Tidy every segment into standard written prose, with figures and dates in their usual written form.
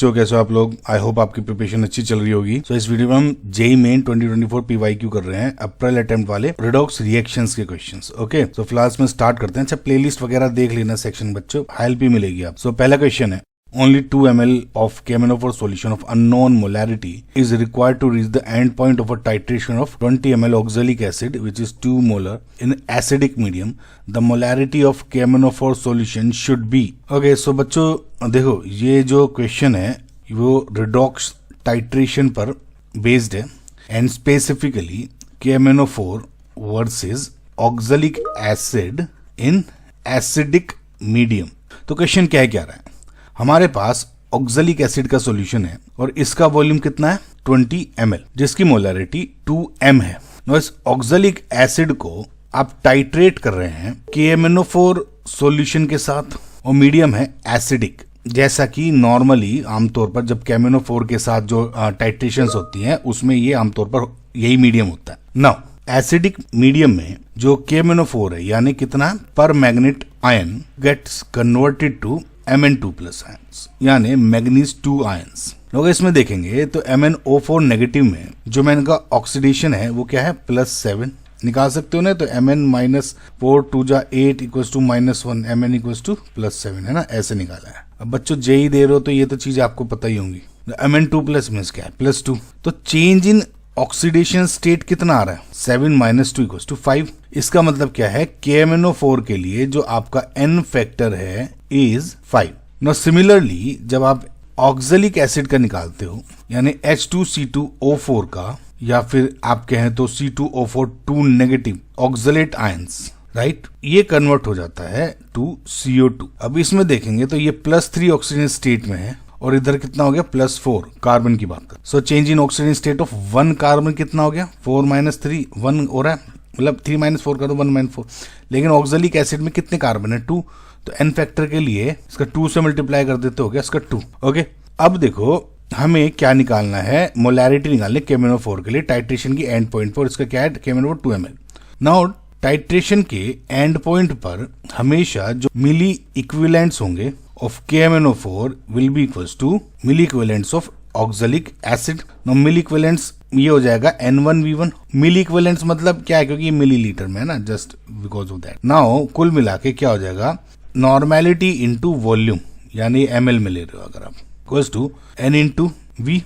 जो कैसे हो आप लोग। आई होप आपकी प्रिपरेशन अच्छी चल रही होगी। इस वीडियो में हम जेई मेन 2024 PYQ कर रहे हैं, अप्रैल अटेम्प्ट वाले रिडॉक्स रिएक्शंस के क्वेश्चंस। ओके, सो फिलहाल में स्टार्ट करते हैं। अच्छा, प्लेलिस्ट वगैरह देख लेना सेक्शन बच्चों, हेल्प भी मिलेगी आप। पहला क्वेश्चन है, only 2 ml of KMnO4 solution of unknown molarity is required to reach the end point of a titration of 20 ml oxalic acid, which is 2 molar in acidic medium. The molarity of KMnO4 solution should be. Okay, so बच्चों देखो, ये जो question है वो redox titration पर based है and specifically KMnO4 versus oxalic acid in acidic medium. तो question क्या है, क्या रहा है, हमारे पास ऑक्सैलिक एसिड का सॉल्यूशन है और इसका वॉल्यूम कितना है 20 ml, जिसकी मोलैरिटी 2m है। इस ऑक्सैलिक एसिड को आप टाइट्रेट कर रहे हैं KMnO4 सॉल्यूशन के साथ और मीडियम है एसिडिक। जैसा कि नॉर्मली आमतौर पर जब KMnO4 के साथ जो टाइट्रेशंस होती हैं उसमें ये आमतौर पर यही मीडियम होता है। नाउ एसिडिक मीडियम में जो KMnO4 है यानी कितना पर manganate ion gets converted to Mn2 plus ions यानी मैग्नीज 2 आयंस। लोग इसमें देखेंगे तो MnO4 नेगेटिव में जो मैंने का ऑक्सीडेशन है वो क्या है +7 निकाल सकते हो ना। तो Mn-4 2 जा 8 equals to -1 Mn equals to +7 है ना, ऐसे निकाला है। अब बच्चों जेई दे रहे हो तो ये तो चीज आपको पता ही होंगी। Mn2 प्लस मीन्स क्या है +2, तो चेंज इन ऑक्सीडेशन स्टेट कितना आ रहा है 7 - 2 इक्वल्स टू 5। इसका मतलब क्या है, KMnO4 के लिए जो आपका n फैक्टर है इज 5। नाउ सिमिलरली जब आप ऑक्सैलिक एसिड का निकालते हो यानी H2C2O4 का या फिर आप कहें तो C2O4 2 negative oxalate ions, right, ये कन्वर्ट हो जाता है टू CO2। अब इसमें देखेंगे तो ये +3 ऑक्सीजन स्टेट में है और इधर कितना हो गया +4 कार्बन की बात कर। So change in oxygen state of 1 carbon कितना हो गया 4 - 3 1 हो रहा है, मतलब 3 - 4 का तो 1 - 4। लेकिन ऑक्सैलिक एसिड में कितने कार्बन है 2, तो n फैक्टर के लिए इसका 2 से मल्टीप्लाई कर देते हो गया इसका 2। ओके, अब देखो हमें क्या निकालना है, मोलैरिटी निकालने KMnO4 के लिए टाइट्रेशन की एंड पॉइंट पर। इसका क्या है KMnO4 2 ml। नाउ टाइट्रेशन के एंड पॉइंट पर हमेशा जो मिली इक्विवेलेंट्स होंगे of KMnO4 will be equals to milli equivalents of oxalic acid. No milli equivalents ये हो जाएगा N1V1। मिली इक्विवेलेंट्स मतलब क्या है, क्योंकि ये मिलीलीटर में है ना, just because of that. Now कुल मिला के क्या हो जाएगा, नॉर्मेलिटी इनटू वॉल्यूम यानी ml में ले रहे हो अगर आप, equals to n into v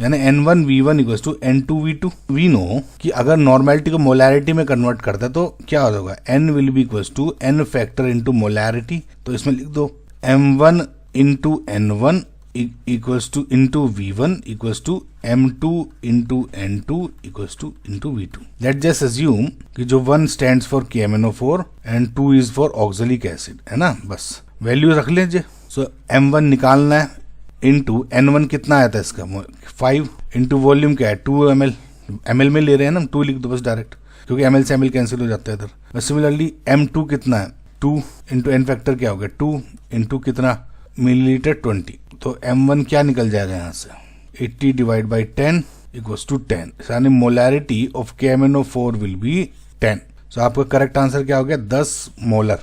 यानी N1V1 equals to N2V2। We know कि अगर नॉर्मेलिटी को मोलैरिटी में कन्वर्ट करता है तो क्या होगा, n will be equals to n factor into molarity. तो इसमें लिख दो M1 into N1 equals to into V1 equals to M2 into N2 equals to into V2। Let just assume कि जो 1 stands for KMnO4 and 2 is for oxalic acid है ना, बस value रख लीजिए। सो M1 निकालना है इंटू N1 कितना आया था इसका 5 इंटू वॉल्यूम क्या है 2 ml में ले रहे हैं ना, 2 लिख दो बस डायरेक्ट, क्योंकि ml से ml कैंसिल हो जाता है इधर। सिमिलरली M2 कितना है 2 इंटू n फैक्टर क्या हो गया 2 इंटू कितना मिलीलीटर 20। तो M1 क्या निकल जाएगा यहाँ से 80 डिवाइड बाई 10 इक्वल्स टू 10 यानी molarity of KMnO4 will B 10। सो आपका करेक्ट आंसर क्या हो गया 10 molar.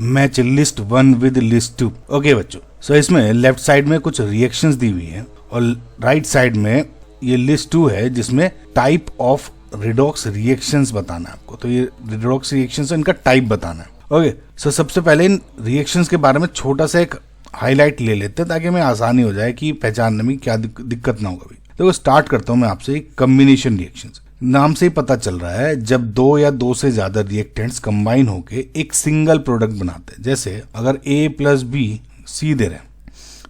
Match list 1 with list 2। Okay बच्चों, सो इसमें लेफ्ट साइड में कुछ रिएक्शंस दी हुई हैं और राइट साइड में ये लिस्ट 2 है जिसमें टाइप ऑफ रिडॉक्स रिएक्शंस बताना है आपको। तो ये रिडॉक्स रिएक्शंस इनका टाइप बताना है। ओके, सो सबसे पहले इन रिएक्शंस के बारे में छोटा सा एक हाईलाइट ले लेते हैं ताकि हमें आसानी हो जाए कि पहचानने में क्या दिक्कत ना होगा। तो स्टार्ट करता हूं मैं आपसे कम्बिनेशन रिएक्शंस। नाम से ही पता चल रहा है जब 2 या 2 से ज्यादा रिएक्टेंट्स कंबाइन होके एक सिंगल प्रोडक्ट बनाते हैं। जैसे अगर A + B C दे रहे हैं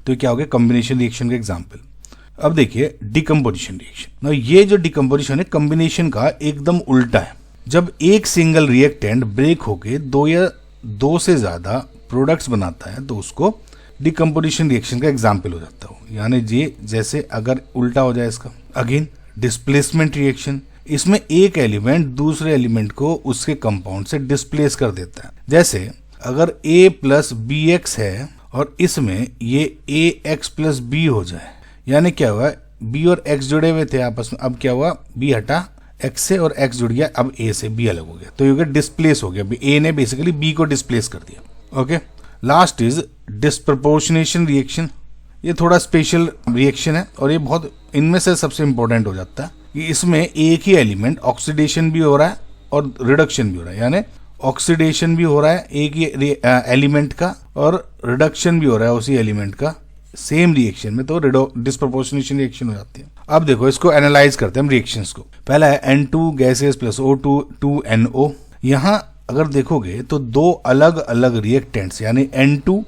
तो क्या हो गया कम्बिनेशन रिएक्शन का एग्जाम्पल। अब देखिए डिकम्पोजिशन रिएक्शन। ये जो डिकम्पोजिशन है कम्बिनेशन का एकदम उल्टा है। जब एक सिंगल रिएक्टेंट ब्रेक होके 2 या 2 से ज्यादा प्रोडक्ट्स बनाता है तो उसको डिकम्पोजिशन रिएक्शन का एग्जाम्पल हो जाता है। यानी ये जैसे अगर उल्टा हो जाए इसका, अगेन डिस्प्लेसमेंट रिएक्शन, इसमें एक एलिमेंट दूसरे एलिमेंट को उसके कंपाउंड से डिस्प्लेस कर देता है। जैसे अगर A + BX है और इसमें ये AX + B हो जाए, यानी क्या हुआ B और X जुड़े हुए थे आपस में, अब क्या हुआ B हटा X से और X जुड़ गया, अब A से B अलग हो गया, तो ये डिस्प्लेस हो गया। A ने बेसिकली B को डिस्प्लेस कर दिया। Okay, last is disproportionation reaction. ये थोड़ा स्पेशल रिएक्शन है और ये बहुत इनमें से सबसे इंपॉर्टेंट हो जाता है कि इसमें एक ही एलिमेंट ऑक्सीडेशन भी हो रहा है और रिडक्शन भी हो रहा है, यानी ऑक्सीडेशन भी हो रहा है एक ही एलिमेंट का और रिडक्शन भी हो रहा है उसी एलिमेंट का सेम रिएक्शन में, तो डिस्प्रोपोर्शनेशन रिएक्शन हो जाती है। अब देखो इसको एनालाइज करते हैं हम रिएक्शंस को। पहला है N2 gases plus O2 2NO। यहाँ अगर देखोगे तो दो अलग अलग रिएक्टेंट्स यानी N2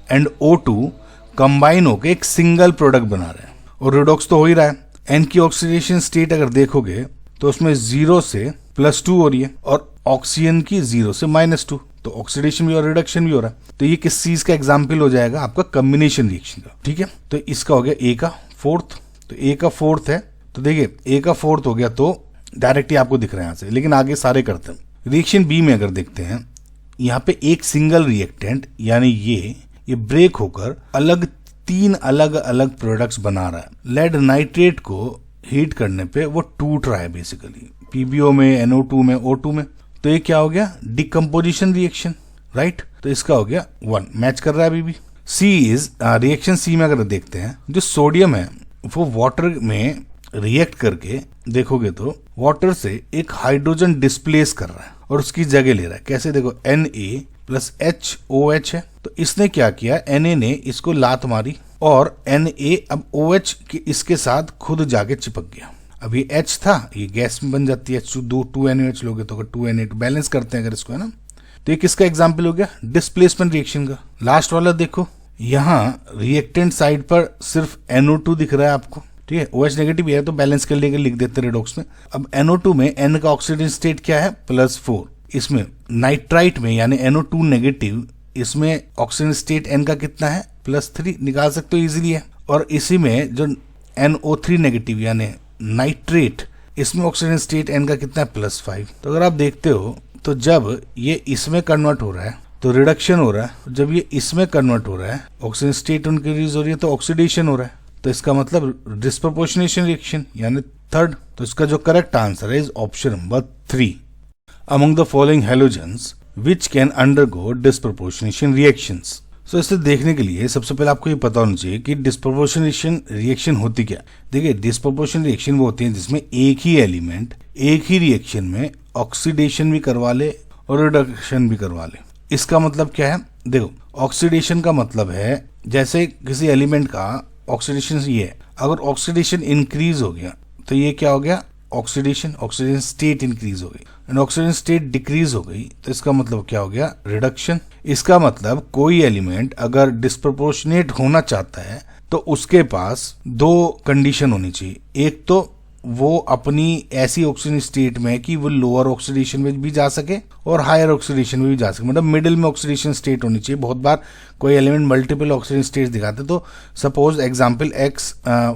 एंड O2 कंबाइन होकर एक सिंगल प्रोडक्ट बना रहे हैं और रिडॉक्स तो हो ही रहा है। N की ऑक्सीडेशन स्टेट अगर देखोगे तो उसमें 0 से +2 हो रही है और ऑक्सीजन की 0 से -2, तो ऑक्सीडेशन भी और रिडक्शन भी हो रहा है। तो ये किस चीज का एग्जाम्पल हो जाएगा, आपका कॉम्बिनेशन रिएक्शन का। ठीक है, तो इसका हो गया ए का फोर्थ, तो ए का फोर्थ है, तो देखिए ए का फोर्थ हो गया तो डायरेक्टली आपको दिख रहा है यहाँ से, लेकिन आगे सारे करते हैं। रिएक्शन बी में अगर देखते हैं, यहाँ पे एक सिंगल रिएक्टेंट यानी ये ब्रेक होकर तीन अलग अलग प्रोडक्ट्स बना रहा है। लेड नाइट्रेट को हीट करने पे वो टूट रहा है बेसिकली, पीबीओ में, NO2 में, O2 में। तो ये क्या हो गया, डिकम्पोजिशन रिएक्शन, राइट। तो इसका हो गया 1, मैच कर रहा है अभी भी। सी इज रिएक्शन सी में अगर देखते हैं, जो सोडियम है वो वाटर में रिएक्ट करके देखोगे तो वाटर से एक हाइड्रोजन डिस्प्लेस कर रहा है और उसकी जगह ले रहा है। कैसे, देखो Na प्लस HOH है, तो इसने क्या किया, Na ने इसको लात मारी और Na अब OH इसके साथ खुद जाके चिपक गया। अब ये H था, ये गैस में बन जाती है, 2NaOH लोगे तो 2Na2 बैलेंस करते हैं अगर इसको, है ना। तो ये किसका एग्जाम्पल हो गया, डिस्प्लेसमेंट रिएक्शन का। लास्ट वाला देखो, यहाँ रिएक्टेंट साइड पर सिर्फ NO2 दिख रहा है आपको, ठीक है। OH नेगेटिव है तो बैलेंस कर लेके लिख देते रिडॉक्स में। अब NO2 में N का ऑक्सीडेशन स्टेट क्या है, +4। इसमें नाइट्राइट में यानी NO2 नेगेटिव, इसमें ऑक्सीजन स्टेट N का कितना है, +3, निकाल सकते हो इजीली है। और इसी में जो NO3 नेगेटिव यानी नाइट्रेट, इसमें ऑक्सीजन स्टेट N का कितना है, +5। तो अगर आप देखते हो तो जब ये इसमें कन्वर्ट हो रहा है तो रिडक्शन हो रहा है, जब ये इसमें कन्वर्ट हो रहा है ऑक्सीजन स्टेट इंक्रीज हो रही है तो ऑक्सीडेशन हो रहा है। तो इसका मतलब डिस्प्रोपोर्शनेशन रिएक्शन यानी थर्ड। तो इसका जो करेक्ट आंसर है is option number 3। Among the following halogens which can undergo disproportionation reactions। So इसे देखने के लिए सबसे पहले आपको ये पता होना चाहिए कि डिस्प्रोपोर्शनेशन रिएक्शन होती क्या। देखिए, डिस्प्रोपोर्शन रिएक्शन वो होती है जिसमें एक ही एलिमेंट एक ही रिएक्शन में ऑक्सीडेशन भी करवा ले और रिडक्शन भी करवा ले। इसका मतलब क्या है, देखो ऑक्सीडेशन का मतलब है जैसे किसी एलिमेंट का ऑक्सीडेशन ये है, अगर ऑक्सीडेशन इंक्रीज हो गया तो ये क्या हो गया, ऑक्सीडेशन स्टेट इंक्रीज हो गई एंड ऑक्सीडेशन स्टेट डिक्रीज हो गई, तो इसका मतलब क्या हो गया, रिडक्शन। इसका मतलब कोई एलिमेंट अगर डिस्प्रोपोर्शनेट होना चाहता है तो उसके पास दो कंडीशन होनी चाहिए। एक तो वो अपनी ऐसी ऑक्सीजन स्टेट में कि वो लोअर ऑक्सीडेशन में भी जा सके और हायर ऑक्सीडेशन में भी जा सके, मतलब मिडिल में ऑक्सीडेशन स्टेट होनी चाहिए। बहुत बार कोई एलिमेंट मल्टीपल ऑक्सीजन स्टेट दिखाते, तो सपोज एग्जांपल X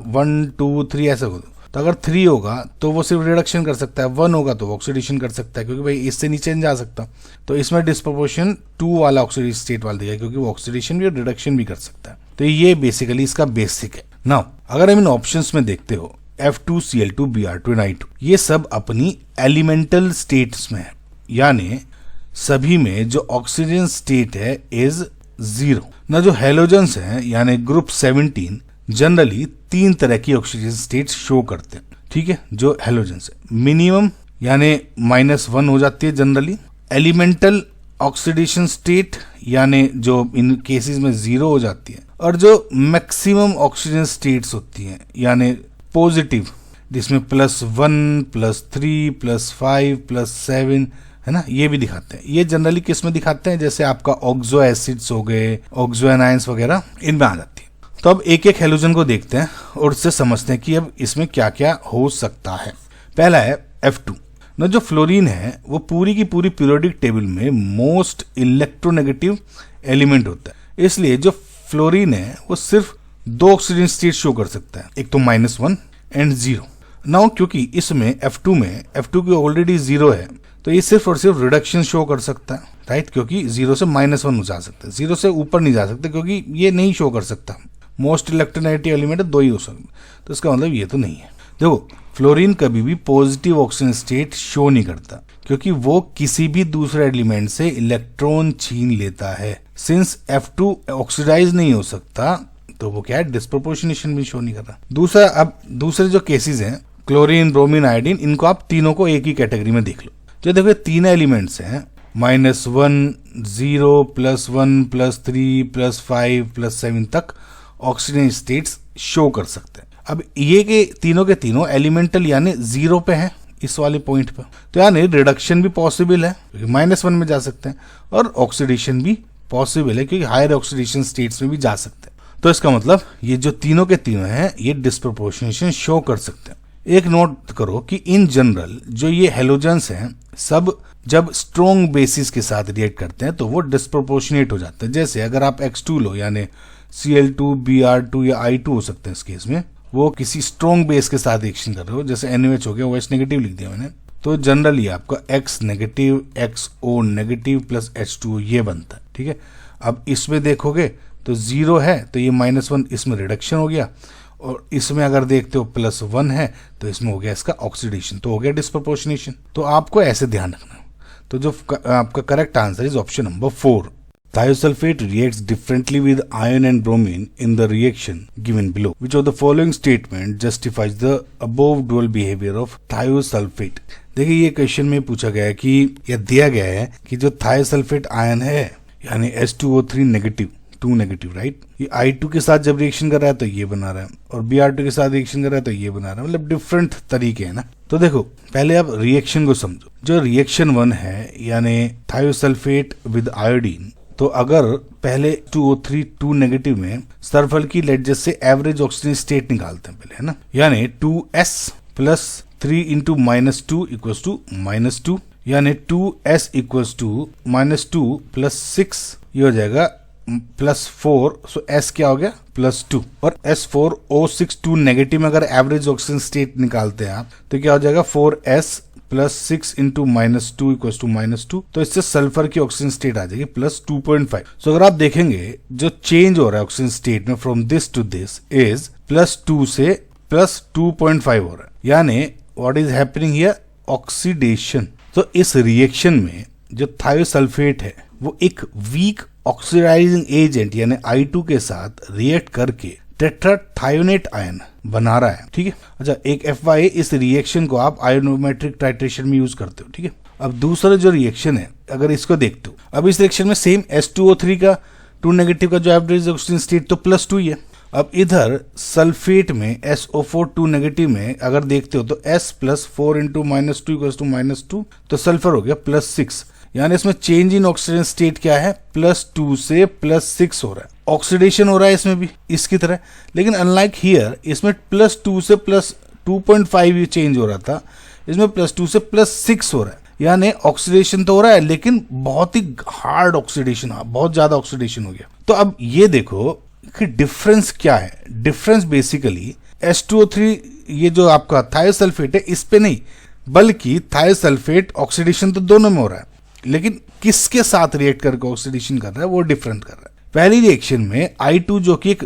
1 2 3 ऐसा हो, तो अगर 3 होगा तो वो सिर्फ रिडक्शन कर सकता है, 1 होगा तो वो ऑक्सीडेशन कर सकता है, क्योंकि भाई इससे नीचे नहीं जा सकता। तो इसमें डिस्प्रोपोर्शन 2 वाला ऑक्सीडेशन स्टेट वाला दिया, क्योंकि वो ऑक्सीडेशन भी और रिडक्शन भी कर सकता है। तो ये बेसिकली इसका बेसिक है। नाउ अगर हम इन ऑप्शंस में देखते हो, F2Cl2 Br2 ni2, ये सब अपनी एलिमेंटल स्टेट्स में है, यानी सभी में जो ऑक्सीजन स्टेट है इज 0 ना। जो हेलोजेंस हैं यानी ग्रुप 17 जनरली 3 तरह की ऑक्सीजन स्टेट शो करते हैं, ठीक है। जो हेलोजेंस है, मिनिमम यानी -1 हो जाती है जनरली, एलिमेंटल ऑक्सीडेशन स्टेट यानी जो इन केसेस में 0 हो जाती है, और जो मैक्सिमम ऑक्सीजन स्टेट्स होती हैं यानी पॉजिटिव, जिसमें +1 +3 +5 +7 है ना, ये भी दिखाते हैं। ये जनरली किस में दिखाते हैं, जैसे आपका ऑक्सो एसिड्स हो गए, ऑक्सो एनायंस वगैरह, इनमें आ जाती है। तो अब एक एक हेलोजन को देखते हैं और उससे समझते हैं कि अब इसमें क्या क्या हो सकता है। पहला है F2 ना। जो फ्लोरीन है वो पूरी की पूरी पीरियोडिक टेबल में मोस्ट इलेक्ट्रोनेगेटिव एलिमेंट होता है, इसलिए जो फ्लोरीन है वो सिर्फ 2 ऑक्सीजन स्टेट शो कर सकता है, एक तो -1 एंड 0। नाउ क्योंकि इसमें F2 की ऑलरेडी 0 है, तो ये सिर्फ और सिर्फ रिडक्शन शो कर सकता है, राइट, क्योंकि 0 से -1 जा सकता है, 0 से ऊपर नहीं जा सकता, क्योंकि ये नहीं शो कर सकता। मोस्ट इलेक्ट्रोनेगेटिव एलिमेंट 2 ही हो सकते, तो इसका मतलब ये तो नहीं है। देखो, फ्लोरीन कभी भी पॉजिटिव ऑक्सीजन स्टेट शो नहीं करता, क्योंकि वो किसी भी दूसरे एलिमेंट से इलेक्ट्रॉन छीन लेता है। सिंस F2 ऑक्सीडाइज नहीं हो सकता, तो वो क्या है, डिस्प्रोपोर्शनेशन भी शो नहीं कर रहा। दूसरा, अब दूसरे जो केसेस हैं क्लोरीन, ब्रोमीन, आयोडीन, इनको आप तीनों को एक ही कैटेगरी में देख लो। जो देखो तीन एलिमेंट्स हैं -1, 0, +1, +3, +5, +7 तक ऑक्सीजन स्टेट्स शो कर सकते हैं। अब ये के तीनों एलिमेंटल यानी 0 पे हैं इस वाले पॉइंट पर, तो यानी रिडक्शन भी पॉसिबल है क्योंकि -1 में जा सकते हैं, और ऑक्सीडेशन भी पॉसिबल है क्योंकि हायर ऑक्सीडेशन स्टेट्स में भी जा सकते हैं। तो इसका मतलब ये जो तीनों के तीनों हैं ये डिस्प्रोपोर्शनेशन शो कर सकते हैं। एक नोट करो कि इन जनरल जो ये हेलोजेंस हैं सब जब स्ट्रॉन्ग बेसिस के साथ रिएक्ट करते हैं तो वो डिस्प्रोपोर्शनेट हो जाते हैं। जैसे अगर आप X2 लो यानी Cl2, Br2 या I2 हो सकते हैं इस केस में, वो किसी स्ट्रॉन्ग बेस के साथ रिएक्शन कर रहे हो, जैसे NaOH हो गया, OH नेगेटिव लिख दिया मैंने, तो जनरली आपका X negative XO negative plus H2O ये बनता है। ठीक है, अब इसमें देखोगे तो 0 है तो ये -1 इसमें रिडक्शन हो गया, और इसमें अगर देखते हो +1 है तो इसमें हो गया इसका ऑक्सीडेशन, तो हो गया डिस्प्रोपोर्शनेशन। तो आपको ऐसे ध्यान रखना। तो जो आपका correct answer is option number 4। Thiosulfate reacts differently with iron and bromine in the reaction given below. Which of the following statement justifies the above dual behavior of thiosulfate? देखिए ये क्वेश्चन में पूछा गया है कि या दिया गया है कि जो थायोसल्फेट आयन है यानी H2O3 नेगेटिव 2 नेगेटिव, राइट, ये I2 के साथ जब रिएक्शन कर रहा है तो ये बना रहा है, और Br2 के साथ रिएक्शन कर रहा है तो ये बना रहा है, मतलब डिफरेंट तरीके हैं ना। तो देखो पहले आप रिएक्शन को समझो। जो रिएक्शन 1 है यानी थायोसल्फेट विद आयोडीन, तो अगर पहले 2O3 2 नेगेटिव में सल्फर की लेट जैसे एवरेज ऑक्सीजन स्टेट निकालते हैं पहले, है ना, यानी 2s plus 3 into -2 equals to -2, यानी 2s इक्वल्स टू -2 प्लस 6 ये हो जाएगा +4, सो s क्या हो गया +2, और S4O6 2 नेगेटिव में अगर एवरेज ऑक्सीजन स्टेट निकालते हैं आप तो क्या हो जाएगा 4s plus 6 into -2 equals to -2, तो इससे सल्फर की ऑक्सीजन स्टेट आ जाएगी +2.5। सो अगर आप देखेंगे जो चेंज हो रहा है ऑक्सीजन स्टेट में from this to this is +2 से +2.5 हो रहा है, यानी what is happening here, oxidation. तो इस रिएक्शन में जो थायोसल्फेट है वो एक वीक ऑक्सीडाइजिंग एजेंट यानी I2 के साथ रिएक्ट करके टेट्राथायोनेट आयन बना रहा है। ठीक है, अच्छा एक FYI, इस रिएक्शन को आप आयोनोमेट्रिक टाइट्रेशन में यूज करते हो। ठीक है, अब दूसरा जो रिएक्शन है अगर इसको देखते हो, अब इस रिएक्शन में सेम H2O3 का 2 नेगेटिव का जो एवरेज ऑक्सीजन स्टेट तो +2 ही है। अब इधर सल्फेट में SO4 2 नेगेटिव में अगर देखते हो तो S plus 4 into -2 equals to -2, तो सल्फर हो गया +6, यानी इसमें चेंज इन ऑक्सीजन स्टेट क्या है +2 से +6 हो रहा है, ऑक्सीडेशन हो रहा है इसमें भी इसकी तरह, लेकिन अनलाइक हियर इसमें +2 से +2.5 ये चेंज हो रहा था, इसमें +2 से +6 हो रहा है, यानी ऑक्सीडेशन तो हो रहा है लेकिन बहुत ही हार्ड ऑक्सीडेशन, बहुत ज्यादा ऑक्सीडेशन हो गया। तो अब ये देखो कि डिफरेंस क्या है, डिफरेंस बेसिकली H2O3 ये जो आपका थायोसल्फेट है इस पे नहीं, बल्कि थायोसल्फेट ऑक्सीडेशन तो दोनों में हो रहा है, लेकिन किसके साथ रिएक्ट करके ऑक्सीडेशन कर रहा है वो डिफरेंट कर रहा है। पहली रिएक्शन में I2 जो कि एक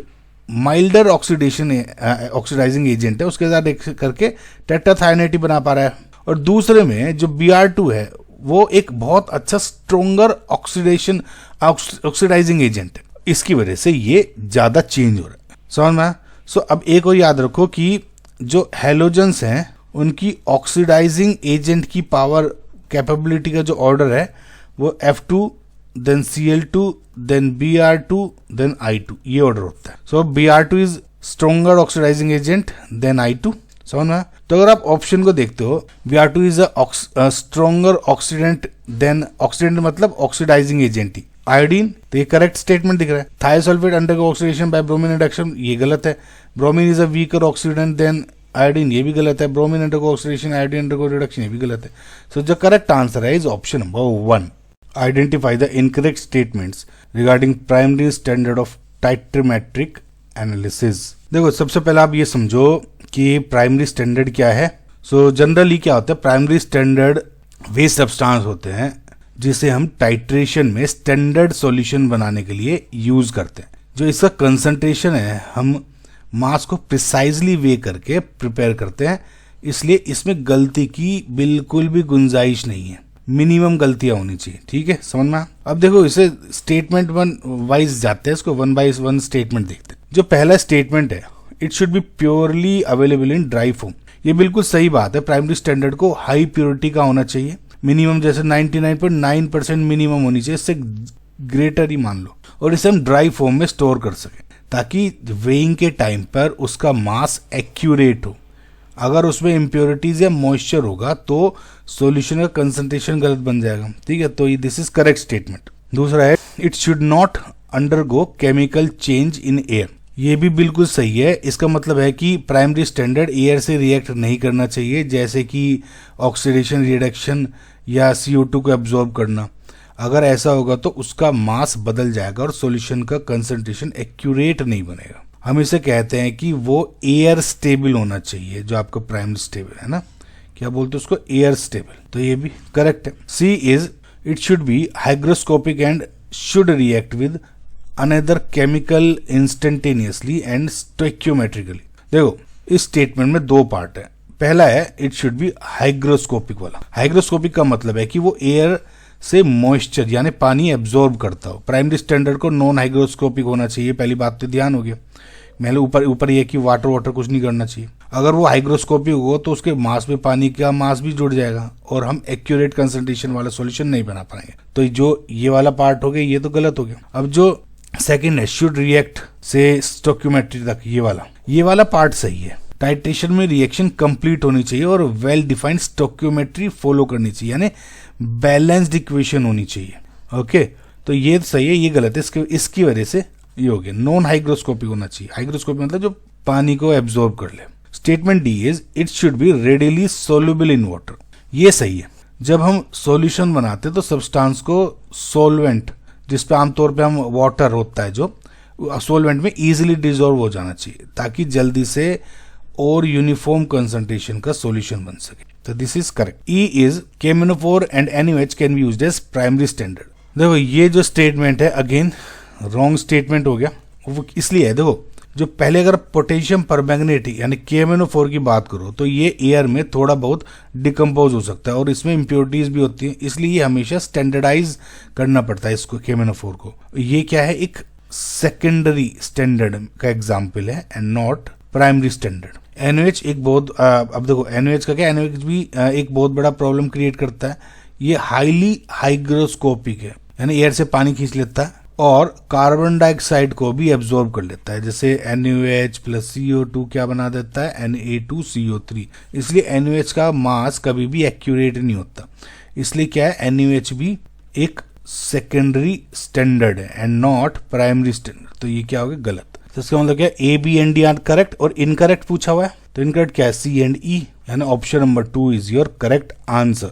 माइल्डर ऑक्सीडाइजिंग एजेंट है उसके साथ रिएक्ट करके टेट्राथायोनेट ही बना पा रहा है, और दूसरे में जो Br2 है वो एक बहुत अच्छा स्ट्रोंगर ऑक्सीडाइजिंग एजेंट है, इसकी वजह से ये ज्यादा चेंज हो रहा है। समझ में? सो अब एक और याद रखो कि जो हेलोजेंस हैं उनकी ऑक्सीडाइजिंग एजेंट की पावर कैपेबिलिटी का जो ऑर्डर है वो F2 then Cl2 then Br2 then I2 ये ऑर्डर होता है। So Br2 is stronger oxidising agent than I2। समझ में? तो अगर आप ऑप्शन को देखते हो Br2 is a stronger oxidant than, oxidant मतलब ऑक्सीडाइजिंग एजेंट ही आयोडीन, तो ये करेक्ट स्टेटमेंट दिख रहा है। Thiosulphate undergo oxidation by bromine reduction ये गलत है। Bromine is a weaker oxidant than iodine ये भी गलत है। Bromine undergo oxidation iodine undergo reduction ये भी गलत है। सो जो करेक्ट आंसर है is option number 1। Identify the incorrect statements regarding primary standard of titrimetric analysis. देखो सबसे पहले आप ये समझो कि प्राइमरी स्टैंडर्ड क्या है। सो जनरली क्या होता है, प्राइमरी स्टैंडर्ड वे सब्सटेंस होते हैं जिसे हम टाइट्रेशन में स्टैंडर्ड सॉल्यूशन बनाने के लिए यूज करते हैं। जो इसका कंसंट्रेशन है हम मास को प्रिसाइजली वे करके प्रिपेयर करते हैं, इसलिए इसमें गलती की बिल्कुल भी गुंजाइश नहीं है, मिनिमम गलतियां होनी चाहिए। ठीक है, समझ में? अब देखो इसे स्टेटमेंट वन वाइज जाते हैं, इसको 1 by 1 स्टेटमेंट देखते हैं। जो पहला स्टेटमेंट है, it should B purely available in dry form, ये बिल्कुल सही बात है। प्राइमरी स्टैंडर्ड को हाई प्योरिटी का होना चाहिए, मिनिमम जैसे 99.9% मिनिमम होनी चाहिए, इससे ग्रेटर ही मान लो, और इसे हम ड्राई फॉर्म में स्टोर कर सकें ताकि वेइंग के टाइम पर उसका मास एक्यूरेट हो। अगर उसमें इम्प्योरिटीज या मॉइस्चर होगा तो सॉल्यूशन का कंसंट्रेशन गलत बन जाएगा, ठीक है। तो दिस इज करेक्ट स्टेटमेंट। दूसरा है, it should not undergo chemical change in air, ये भी बिल्कुल सही है। इसका मतलब है कि प्राइमरी स्टैंडर्ड एयर से रिएक्ट नहीं करना चाहिए, जैसे कि ऑक्सीडेशन रिडक्शन या CO2 को एब्जॉर्ब करना। अगर ऐसा होगा तो उसका मास बदल जाएगा और सॉल्यूशन का कंसंट्रेशन एक्यूरेट नहीं बनेगा। हम इसे कहते हैं कि वो एयर स्टेबल होना चाहिए, जो आपका प्राइमरी स्टेबल है ना, क्या बोलते हैं उसको, एयर स्टेबल। तो ये भी करेक्ट है। C is, it should be hygroscopic and should react with another chemical instantaneously and stoichiometrically. देखो इस स्टेटमेंट में दो पार्ट है। पहला है इट शुड बी हाइग्रोस्कोपिक वाला। हाइग्रोस्कोपिक का मतलब है कि वो एयर से मॉइस्चर यानी पानी एब्जॉर्ब करता हो। प्राइमरी स्टैंडर्ड को नॉन हाइग्रोस्कोपिक होना चाहिए, पहली बात तो ध्यान हो गया। मैंने ऊपर ये कि वाटर कुछ नहीं करना चाहिए। अगर वो हाइग्रोस्कोपिक हो तो उसके मास में पानी का मास भी जुड़ जाएगा और हम एक्यूरेट कंसंट्रेशन वाला सॉल्यूशन नहीं बना पाएंगे। तो जो ये वाला पार्ट हो गया ये तो गलत हो गया। अब जो सेकंड है, शुड रिएक्ट से स्टोइक्योमेट्री तक, ये वाला पार्ट सही है। टाइट्रेशन में रिएक्शन कंप्लीट होनी चाहिए और वेल डिफाइंड स्टोइक्योमेट्री फॉलो करनी चाहिए, यानी बैलेंस्ड इक्वेशन होनी चाहिए। ओके, तो ये सही है, ये गलत है। इसकी वजह से ये हो गया। नॉन हाइग्रोस्कोपिक होना चाहिए। हाइग्रोस्कोपिक मतलब जो पानी को एब्जॉर्ब कर ले। Statement D is, it should B readily soluble in water, ये सही है। जब हम सॉल्यूशन बनाते तो सब्सटेंस को सॉल्वेंट, जिसपे आमतौर पे हम वाटर होता है, जो सॉल्वेंट में इजीली डिसॉल्व हो जाना चाहिए ताकि जल्दी से और यूनिफॉर्म कंसंट्रेशन का सॉल्यूशन बन सके। तो this is correct. E is, KMnO4 and NaOH can be used as primary standard. देखो ये जो स्टेटमेंट है अगेन रॉन्ग स्टेटमेंट हो गया। वो इसलिए है, देखो जो पहले अगर पोटेशियम परमैंगनेट यानी KMnO4 की बात करो तो ये एयर में थोड़ा बहुत डिकम्पोज हो सकता है और इसमें इम्प्योरिटीज भी होती हैं, इसलिए ये हमेशा स्टैंडर्डाइज करना पड़ता है इसको, KMnO4 को। ये क्या है, एक सेकेंडरी स्टैंडर्ड का एग्जाम्पल है and not primary standard. NaOH एक बहुत अब देखो NaOH का क्या, NaOH भी एक बहुत बड़ा प्रॉब्लम क्रिएट करता है। ये हाईली हाइग्रोस्कोपिक है, यानी एयर से पानी खींच लेता है और कार्बन डाइऑक्साइड को भी एब्जॉर्ब कर लेता है। जैसे NaOH प्लस CO2 क्या बना देता है, Na2CO3। इसलिए NaOH का मास कभी भी एक्यूरेट नहीं होता, इसलिए क्या है, NaOH भी एक सेकेंडरी स्टैंडर्ड है एंड नॉट प्राइमरी स्टैंडर्ड। तो ये क्या हो गया, गलत। तो इसका मतलब क्या, A, B and D are correct और इनकरेक्ट पूछा हुआ है। तो इनकरेक्ट क्या है, C and E, यानी option number 2 is your correct answer.